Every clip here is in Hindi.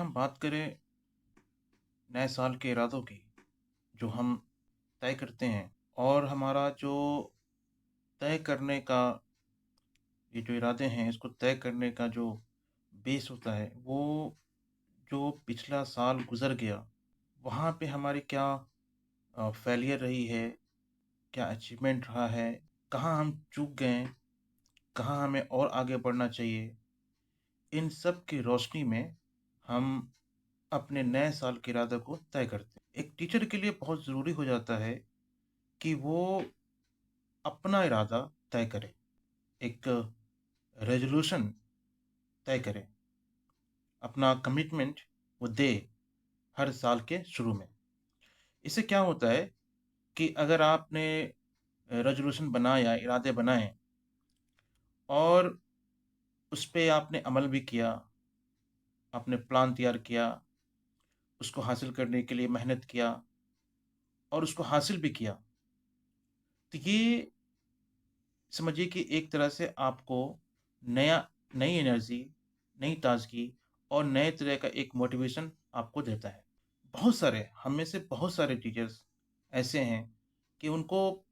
हम बात करें नए साल के इरादों की, जो हम तय करते हैं और हमारा जो तय करने का ये जो इरादे हैं, इसको तय करने का जो बेस होता है, वो जो पिछला साल गुज़र गया, वहाँ पे हमारी क्या फेलियर रही है, क्या अचीवमेंट रहा है, कहाँ हम चूक गए, कहाँ हमें और आगे बढ़ना चाहिए, इन सब की रोशनी में हम अपने नए साल के इरादे को तय करते हैं। एक टीचर के लिए बहुत ज़रूरी हो जाता है कि वो अपना इरादा तय करे, एक रेज़ोल्यूशन तय करे, अपना कमिटमेंट वो दे हर साल के शुरू में। इससे क्या होता है कि अगर आपने रेज़ोल्यूशन बनाया, इरादे बनाए और उस पे आपने अमल भी किया, आपने प्लान तैयार किया, उसको हासिल करने के लिए मेहनत किया और उसको हासिल भी किया, तो ये समझिए कि एक तरह से आपको नया नई एनर्जी, नई ताज़गी और नए तरह का एक मोटिवेशन आपको देता है। बहुत सारे हम में से बहुत सारे टीचर्स ऐसे हैं कि उनको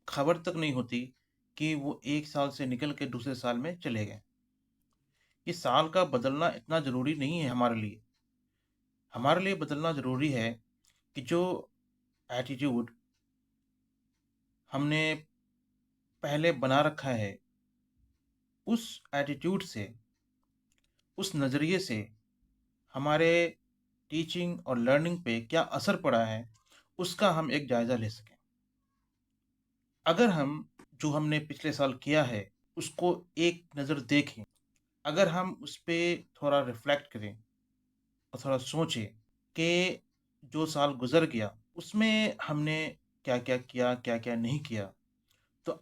खबर तक नहीं होती कि वो 1 साल से निकल के दूसरे साल में चले गए। ये साल का बदलना इतना ज़रूरी नहीं है हमारे लिए। हमारे लिए बदलना ज़रूरी है कि जो एटीट्यूड हमने पहले बना रखा है, उस एटीट्यूड से, उस नज़रिए से हमारे टीचिंग और लर्निंग पे क्या असर पड़ा है, उसका हम एक जायज़ा ले सकें। अगर हम जो हमने पिछले साल किया है, उसको एक नज़र देखें, अगर हम उस पे थोड़ा रिफ्लेक्ट करें और थोड़ा सोचें कि जो साल गुज़र गया, उसमें हमने क्या-क्या किया, क्या-क्या नहीं किया, तो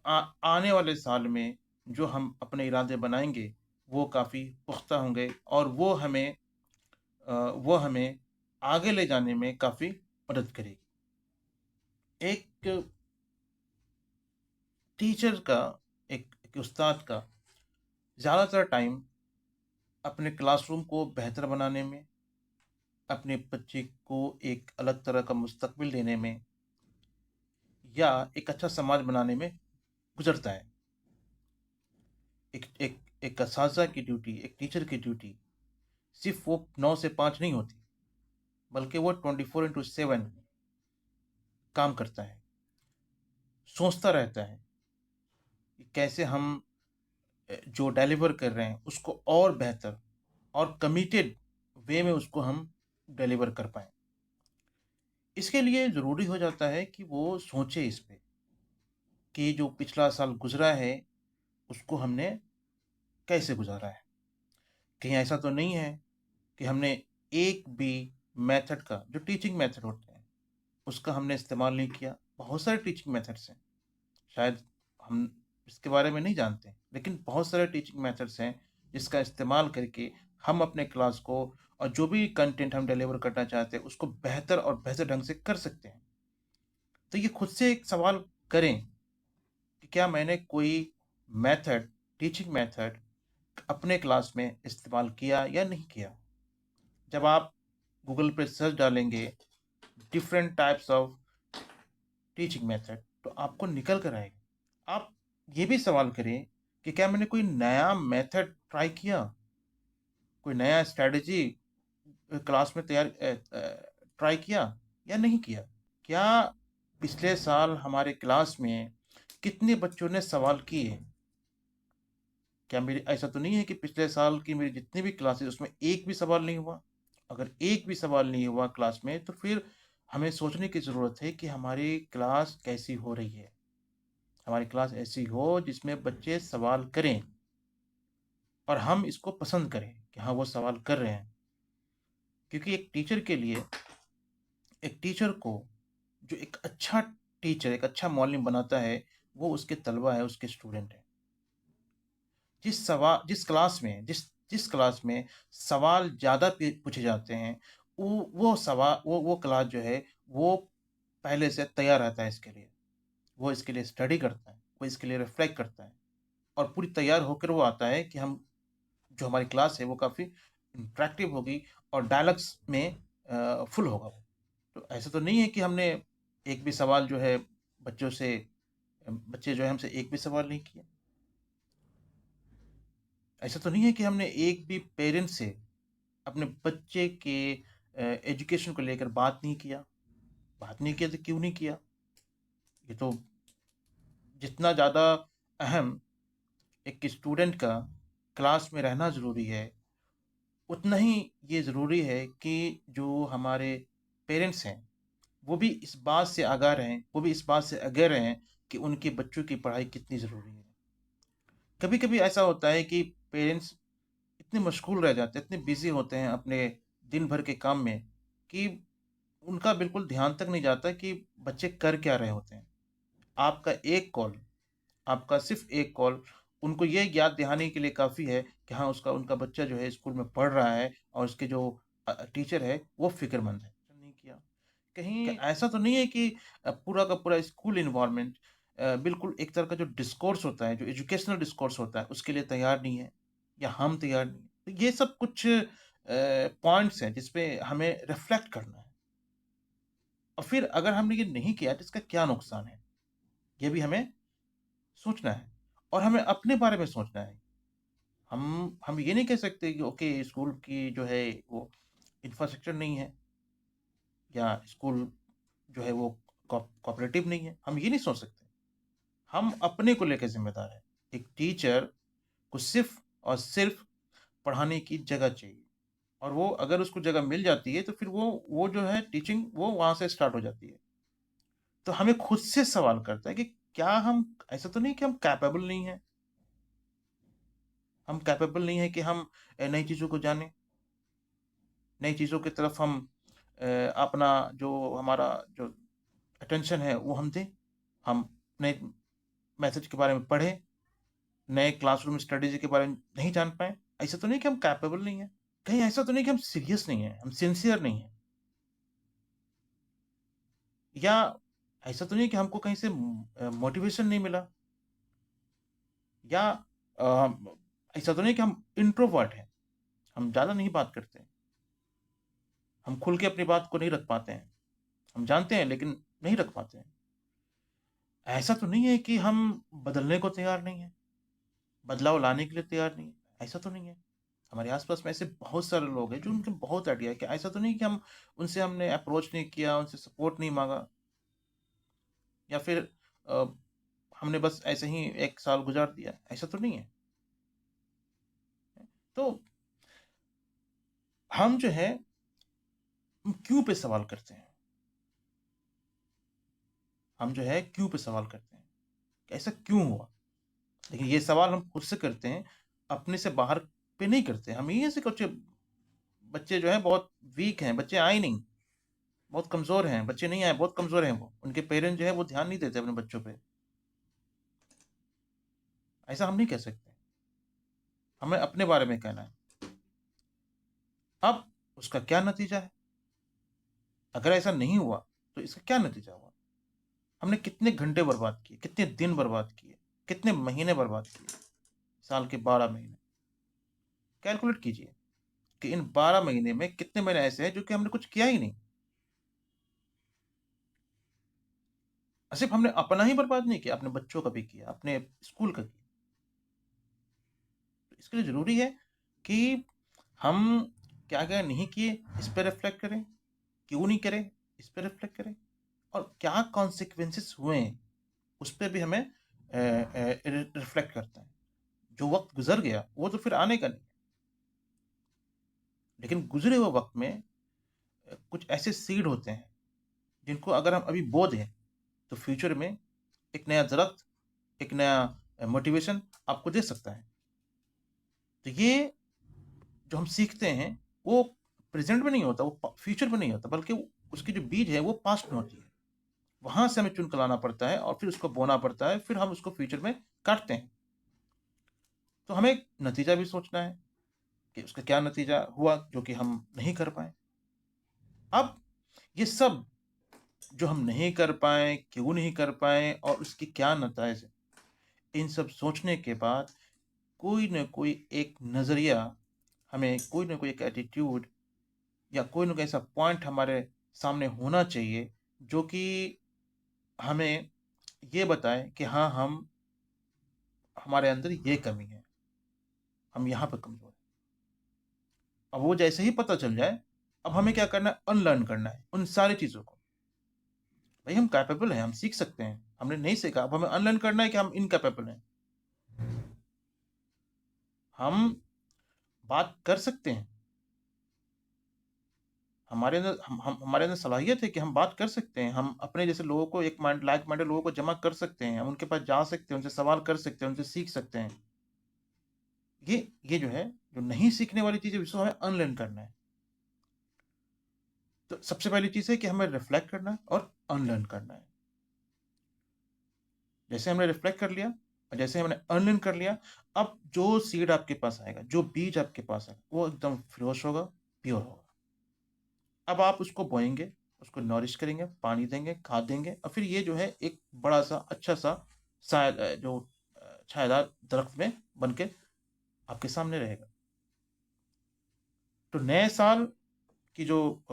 आने वाले साल में जो हम अपने इरादे बनाएँगे, वो काफ़ी पुख्ता होंगे और वो हमें आगे ले जाने में काफ़ी मदद करेगी। एक टीचर का, एक उस्ताद का ज़्यादातर टाइम अपने क्लासरूम को बेहतर बनाने में, अपने बच्चे को एक अलग तरह का मुस्तकबिल देने में या एक अच्छा समाज बनाने में गुज़रता है। एक असातिज़ा की ड्यूटी, एक टीचर की ड्यूटी सिर्फ़ वो 9 से 5 नहीं होती, बल्कि वो 24/7 काम करता है, सोचता रहता है कि कैसे हम जो डिलीवर कर रहे हैं उसको और बेहतर और कमिटेड वे में उसको हम डिलीवर कर पाएँ। इसके लिए ज़रूरी हो जाता है कि वो सोचे इस पे कि जो पिछला साल गुज़रा है, उसको हमने कैसे गुज़ारा है? कहीं ऐसा तो नहीं है कि हमने एक भी मेथड का, जो टीचिंग मेथड होते हैं, उसका हमने इस्तेमाल नहीं किया। बहुत सारे टीचिंग मेथड्स हैं, शायद हम इसके बारे में नहीं जानते, लेकिन बहुत सारे टीचिंग मेथड्स हैं, जिसका इस्तेमाल करके हम अपने क्लास को और जो भी कंटेंट हम डिलीवर करना चाहते हैं, उसको बेहतर और बेहतर ढंग से कर सकते हैं। तो ये खुद से एक सवाल करें कि क्या मैंने कोई मेथड, टीचिंग मेथड अपने क्लास में इस्तेमाल किया या नहीं किया? जब आप गूगल पे सर्च डालेंगे different types of teaching method, तो आपको निकल कर आएगा। आप ये भी सवाल करें कि क्या मैंने कोई नया मेथड ट्राई किया? कोई नया स्ट्रैटेजी क्लास में ट्राई किया या नहीं किया? क्या पिछले साल हमारे क्लास में कितने बच्चों ने सवाल किए? क्या मेरी ऐसा तो नहीं है कि पिछले साल की मेरी जितनी भी क्लासेस उसमें एक भी सवाल नहीं हुआ? अगर एक भी सवाल नहीं हुआ क्लास में, तो फिर हमें सोचने की ज़रूरत है कि हमारी क्लास कैसी हो रही है? हमारी क्लास ऐसी हो जिसमें बच्चे सवाल करें और हम इसको पसंद करें कि हाँ, वो सवाल कर रहे हैं। क्योंकि एक टीचर को जो एक अच्छा टीचर, एक अच्छा मौलिम बनाता है, वो उसके तलबा है, उसके स्टूडेंट हैं। जिस क्लास में सवाल ज़्यादा पूछे जाते हैं, वो क्लास जो है, वो पहले से तैयार रहता है इसके लिए। वो इसके लिए स्टडी करता है, वो इसके लिए रिफ्लेक्ट करता है और पूरी तैयार होकर वो आता है कि हम जो हमारी क्लास है वो काफ़ी इंटरैक्टिव होगी और डायलॉग्स में फुल होगा वो। तो ऐसा तो नहीं है कि हमने एक भी सवाल जो है बच्चों से बच्चे जो है हमसे एक भी सवाल नहीं किए। ऐसा तो नहीं है कि हमने एक भी पेरेंट्स से अपने बच्चे के एजुकेशन को लेकर बात नहीं किया। बात नहीं किया तो क्यों नहीं किया? ये तो जितना ज़्यादा अहम एक स्टूडेंट का क्लास में रहना ज़रूरी है, उतना ही ये ज़रूरी है कि जो हमारे पेरेंट्स हैं, वो भी इस बात से आगाह रहें, वो भी इस बात से अवेयर रहें कि उनके बच्चों की पढ़ाई कितनी ज़रूरी है। कभी-कभी ऐसा होता है कि पेरेंट्स इतने मशगूल रह जाते हैं, इतने बिज़ी होते हैं अपने दिन भर के काम में कि उनका बिल्कुल ध्यान तक नहीं जाता कि बच्चे कर क्या रहे होते हैं। आपका एक कॉल, आपका सिर्फ़ एक कॉल उनको ये याद दिलाने के लिए काफ़ी है कि हाँ, उसका उनका बच्चा जो है स्कूल में पढ़ रहा है और उसके जो टीचर है वो फ़िक्रमंद है। नहीं किया। कहीं ऐसा तो नहीं है कि पूरा का पूरा स्कूल एनवायरनमेंट बिल्कुल एक तरह का जो डिस्कोर्स होता है, जो एजुकेशनल डिस्कोर्स होता है, उसके लिए तैयार नहीं है या हम तैयार नहीं हैं। तो ये सब कुछ पॉइंट्स हैं जिस पे हमें रिफ्लेक्ट करना है और फिर अगर हमने ये नहीं किया तो इसका क्या नुकसान है, ये भी हमें सोचना है और हमें अपने बारे में सोचना है। हम ये नहीं कह सकते कि ओके स्कूल की जो है वो इंफ्रास्ट्रक्चर नहीं है या स्कूल जो है वो कोऑपरेटिव नहीं है, हम ये नहीं सोच सकते। हम अपने को लेकर ज़िम्मेदार हैं। एक टीचर को सिर्फ़ और सिर्फ़ पढ़ाने की जगह चाहिए और वो अगर उसको जगह मिल जाती है तो फिर वो जो है टीचिंग वो वहाँ से स्टार्ट हो जाती है। तो हमें खुद से सवाल करता है कि क्या हम ऐसा तो नहीं कि हम कैपेबल नहीं हैं? हम कैपेबल नहीं हैं कि हम नई चीज़ों को जानें, नई चीज़ों की तरफ हम अपना जो हमारा जो अटेंशन है वो हम दें। हम नए मेथड के बारे में पढ़ें, नए क्लासरूम स्ट्रेटेजी के बारे में नहीं जान पाएँ। ऐसा तो नहीं कि हम कैपेबल नहीं हैं। कहीं ऐसा तो नहीं कि हम सीरियस नहीं हैं, हम सिंसियर नहीं हैं या ऐसा तो नहीं कि हमको कहीं से मोटिवेशन नहीं मिला या अ, ऐसा तो नहीं कि हम इंट्रोवर्ट हैं, हम ज़्यादा नहीं बात करते, हम खुल के अपनी बात को नहीं रख पाते हैं। हम जानते हैं लेकिन नहीं रख पाते हैं। ऐसा तो नहीं है कि हम बदलने को तैयार नहीं हैं, बदलाव लाने के लिए तैयार नहीं हैं, ऐसा तो नहीं है। हमारे आस-पास में ऐसे बहुत सारे लोग हैं जो उनके बहुत आइडिया है कि ऐसा तो नहीं कि हम उनसे हमने अप्रोच नहीं किया, उनसे सपोर्ट नहीं माँगा या फिर अ, हमने बस ऐसे ही 1 साल गुज़ार दिया, ऐसा तो नहीं है। तो हम जो है हम क्यों पे सवाल करते हैं। हम जो है क्यों पे सवाल करते हैं, कि ऐसा क्यों हुआ? लेकिन ये सवाल हम खुद से करते हैं, अपने से बाहर पे नहीं करते। हम ये ऐसे कुछ बच्चे जो हैं बहुत वीक हैं, बच्चे आए नहीं, बहुत कमज़ोर हैं, बच्चे नहीं आए, बहुत कमज़ोर हैं वो। उनके पेरेंट्स जो है वो ध्यान नहीं देते अपने बच्चों पे। ऐसा हम नहीं कह सकते। हमें अपने बारे में कहना है। अब उसका क्या नतीजा है? अगर ऐसा नहीं हुआ, तो इसका क्या नतीजा हुआ? हमने कितने घंटे बर्बाद किए, कितने दिन बर्बाद किए, कितने महीने बर्बाद किए? साल के 12 महीने। कैलकुलेट कीजिए कि इन 12 महीने में कितने महीने ऐसे हैं जो कि हमने कुछ किया ही नहीं। सिर्फ़ हमने अपना ही बर्बाद नहीं किया, अपने बच्चों का भी किया, अपने स्कूल का किया। तो इसके लिए ज़रूरी है कि हम क्या-क्या नहीं किए, इस पे रिफ्लेक्ट करें, क्यों नहीं करे, इस पे रिफ्लेक्ट करें और क्या कॉन्सेक्वेंसेस हुए हैं, उस पे भी हमें रिफ्लेक्ट करता है। जो वक़्त गुज़र गया, वो तो फिर आने का नहीं। लेकिन गुज़रे हुए वक़्त में कुछ ऐसे सीड होते हैं, जिनको अगर हम अभी बो दें, तो फ्यूचर में एक नया दरख्त, एक नया मोटिवेशन आपको दे सकता है। तो ये जो हम सीखते हैं, वो प्रेज़ेंट में नहीं होता, वो फ्यूचर में नहीं होता, बल्कि उसकी जो बीज है, वो पास्ट में होती है। वहाँ से हमें चुन के लाना पड़ता है और फिर उसको बोना पड़ता है, फिर हम उसको फ्यूचर में काटते हैं। तो हमें नतीजा भी सोचना है कि उसका क्या नतीजा हुआ, जो कि हम नहीं कर पाए। अब ये सब जो हम नहीं कर पाए, क्यों नहीं कर पाए और उसके क्या नताइज हैं, इन सब सोचने के बाद कोई न कोई एक नज़रिया हमें कोई ना कोई एक एटीट्यूड या कोई ना कोई ऐसा पॉइंट हमारे सामने होना चाहिए जो कि हमें ये बताए कि हाँ, हमारे अंदर ये कमी है, हम यहाँ पे कमज़ोर हैं। अब वो जैसे ही पता चल जाए, अब हमें क्या करना है, अनलर्न करना है उन सारी चीज़ों को। भई हम कैपेबल हैं, हम सीख सकते हैं, हमने नहीं सीखा, अब हमें अनलर्न करना है कि हम इनकैपेबल हैं। हम बात कर सकते हैं, हमारे अंदर सलाहियत है कि हम बात कर सकते हैं, हम अपने जैसे लोगों को लाइक माइंडेड लोगों को जमा कर सकते हैं, हम उनके पास जा सकते हैं, उनसे सवाल कर सकते हैं, उनसे सीख सकते हैं। ये जो है, जो नहीं सीखने वाली चीज़ है, इसको हमें अनलर्न करना है। तो सबसे पहली चीज़ है कि हमें रिफ्लेक्ट करना है और अनलर्न करना है। जैसे हमने रिफ्लेक्ट कर लिया और जैसे हमने अनलर्न कर लिया, अब जो सीड आपके पास आएगा, जो बीज आपके पास आएगा, वो एकदम फ्रेश होगा, प्योर होगा। अब आप उसको बोएँगे, उसको नॉरिश करेंगे, पानी देंगे, खाद देंगे और फिर ये जो है एक बड़ा-सा, अच्छा-सा छायादार दरख्त में बन के आपके सामने रहेगा। तो नए साल की जो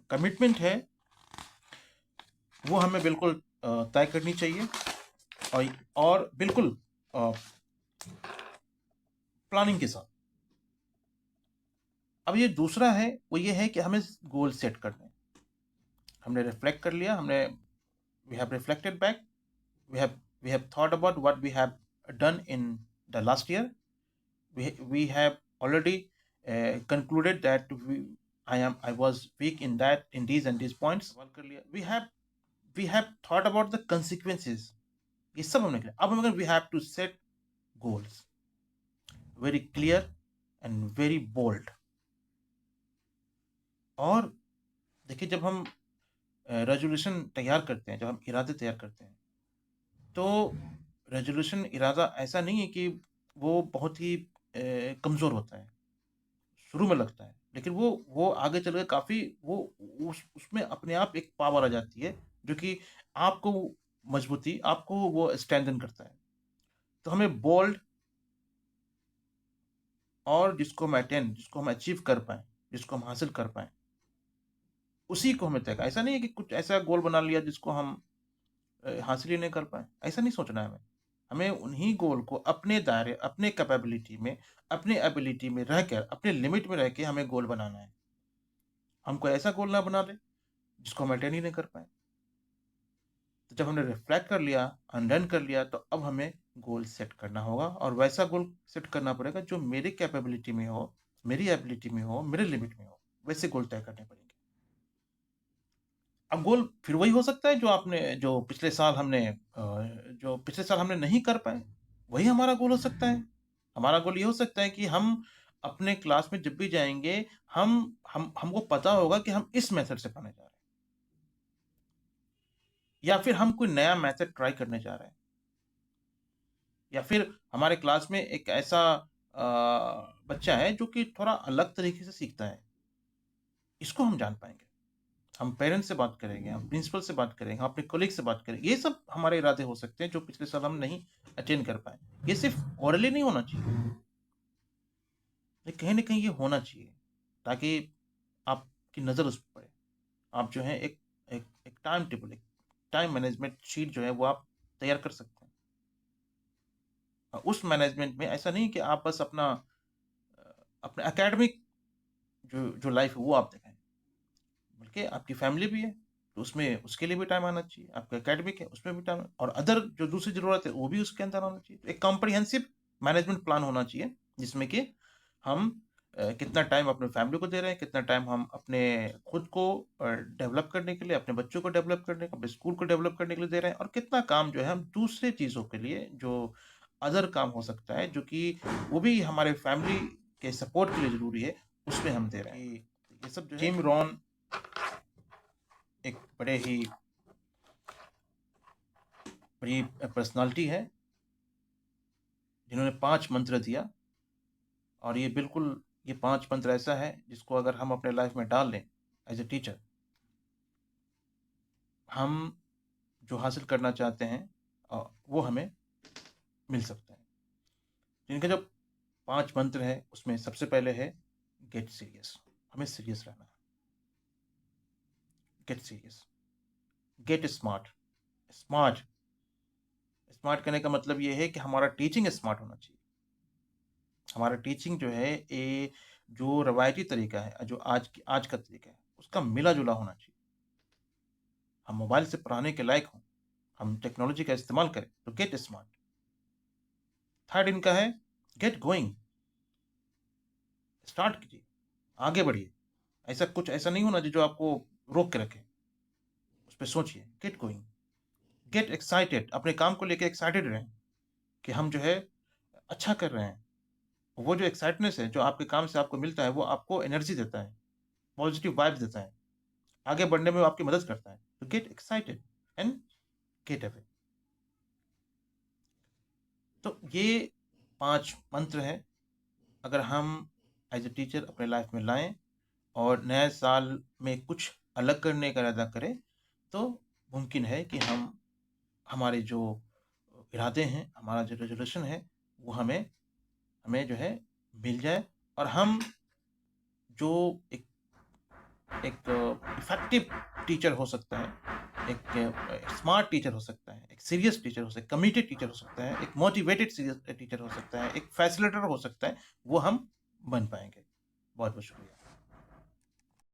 कमिटमेंट है, वो हमें बिल्कुल तय करनी चाहिए और बिल्कुल अ, प्लानिंग के साथ। अब ये दूसरा है, वो ये है कि हमें गोल सेट करने हैं। हमने रिफ्लेक्ट कर लिया, we have reflected back, we have thought about what we have done in the last year, we have already concluded that I was weak in these and these points सवाल कर लिया। We have thought about the consequences, ये सब हमने किया। अब हम we have to set goals very clear and very bold। और देखिए, जब हम रेजोल्यूशन तैयार करते हैं, जब हम इरादे तैयार करते हैं, तो रेजोल्यूशन इरादा ऐसा नहीं है कि वो बहुत ही कमज़ोर होता है, शुरू में लगता है, लेकिन वो आगे चल के काफ़ी वो उसमें अपने आप एक पावर आ जाती है, जो कि आपको मजबूती, आपको वो स्ट्रेंथन करता है। तो हमें बोल्ड और जिसको हम अचीव कर पाएँ, जिसको हम हासिल कर पाएँ, उसी को हमें तय, ऐसा नहीं है कि कुछ ऐसा गोल बना लिया जिसको हम हासिल ही नहीं कर पाएँ, ऐसा नहीं सोचना है हमें। हमें उन्हीं गोल को अपने दायरे, अपने कैपेबिलिटी में, अपने एबिलिटी में रहकर, अपने लिमिट में रह के हमें गोल बनाना है। हम कोई ऐसा गोल ना बना लें, जिसको हम अटेन ही नहीं कर पाएँ। तो जब हमने रिफ्लेक्ट कर लिया, अनडन कर लिया, तो अब हमें गोल सेट करना होगा और वैसा गोल सेट करना पड़ेगा जो मेरी कैपेबिलिटी में हो, मेरी एबिलिटी में हो, मेरे लिमिट में हो, वैसे गोल तय करने पड़ेंगे। अब गोल फिर वही हो सकता है जो पिछले साल हमने नहीं कर पाए, वही हमारा गोल हो सकता है। हमारा गोल ये हो सकता है कि हम अपने क्लास में जब भी जाएँगे, हमको पता होगा कि हम इस मेथड से पढ़ने जा रहे हैं या फिर हम कोई नया मेथड ट्राई करने जा रहे हैं। या फिर हमारे क्लास में एक ऐसा बच्चा है जो कि थोड़ा अलग तरीके से सीखता है, इसको हम जान पाएँगे। हम पेरेंट्स से बात करेंगे, हम प्रिंसिपल से बात करेंगे, हम अपने कलीग से बात करेंगे। ये सब हमारे इरादे हो सकते हैं जो पिछले साल हम नहीं अटेन कर पाए। ये सिर्फ़ ओरली नहीं होना चाहिए, ये कहीं न कहीं ये होना चाहिए, ताकि आपकी नज़र उस पे पड़े। आप जो है एक एक एक टाइम टेबल, एक टाइम मैनेजमेंट शीट जो है वो आप तैयार कर सकते हैं। उस मैनेजमेंट में ऐसा नहीं कि आप बस अपने एकेडमिक जो जो लाइफ़ है वो आप देखें, बल्कि आपकी फैमिली भी है, तो उसमें उसके लिए भी टाइम आना चाहिए, आपका एकेडमिक है, उसमें भी टाइम और अदर जो दूसरी ज़रूरत है, वो भी उसके अंदर आना चाहिए। तो एक कॉम्प्रिहेंसिव मैनेजमेंट प्लान होना चाहिए, जिसमें कि हम कितना टाइम अपने फैमिली को दे रहे हैं, कितना टाइम हम अपने खुद को डेवलप करने के लिए, अपने बच्चों को डेवलप करने, अपने स्कूल को डेवलप करने के लिए दे रहे हैं और कितना काम जो है हम दूसरे चीज़ों के लिए, जो अदर काम हो सकता है, जो कि वो भी हमारे फैमिली के सपोर्ट के लिए ज़रूरी है, उसमें हम दे रहे हैं। ये सब जो है जिम रॉन एक बड़ी पर्सनालिटी है, जिन्होंने 5 मंत्र दिया और ये 5 मंत्र ऐसा है जिसको अगर हम अपने लाइफ में डाल लें एज़ अ टीचर, हम जो हासिल करना चाहते हैं वो हमें मिल सकता है। जिनके जो 5 मंत्र हैं उसमें सबसे पहले है गेट सीरियस, हमें सीरियस रहना है। Get serious, gate smart. Smart smart करने का मतलब ये है कि हमारा टीचिंग स्मार्ट होना चाहिए। हमारा टीचिंग जो है ये जो रवायती तरीका है, जो आज का तरीका है, उसका मिला-जुला होना चाहिए। हम मोबाइल से पढ़ाने के लायक हों, हम टेक्नोलॉजी का इस्तेमाल करें, तो गेट स्मार्ट। थर्ड इनका है गेट गोइंग, स्टार्ट कीजिए, आगे बढ़िए। ऐसा नहीं होना जो आपको रोक के रखे, उस पे सोचिए। गेट गोइंग, गेट एक्साइटेड, अपने काम को लेके एक्साइटेड रहें कि हम जो है अच्छा कर रहे हैं। वो जो एक्साइटनेस है, जो आपके काम से आपको मिलता है, वो आपको एनर्जी देता है, पॉजिटिव वाइब्स देता है, आगे बढ़ने में वो आपकी मदद करता है। तो get excited and get away. तो ये 5 मंत्र हैं, अगर हम एज़ अ टीचर अपने लाइफ में लाएँ और नए साल में कुछ अलग करने का इरादा करें, तो मुमकिन है कि हमारे जो इरादे हैं, हमारा जो रेज़ोल्यूशन है, वो हमें हमें जो है मिल जाए और हम जो एक एक इफ़ेक्टिव टीचर हो सकता है, एक स्मार्ट टीचर हो सकता है, एक सीरियस टीचर हो सकता है, कमिटेड टीचर हो सकता है, एक मोटिवेटेड सीरियस टीचर हो सकता है, एक फैसिलिटेटर हो सकता है, वो हम बन पाएँगे। बहुत-बहुत शुक्रिया।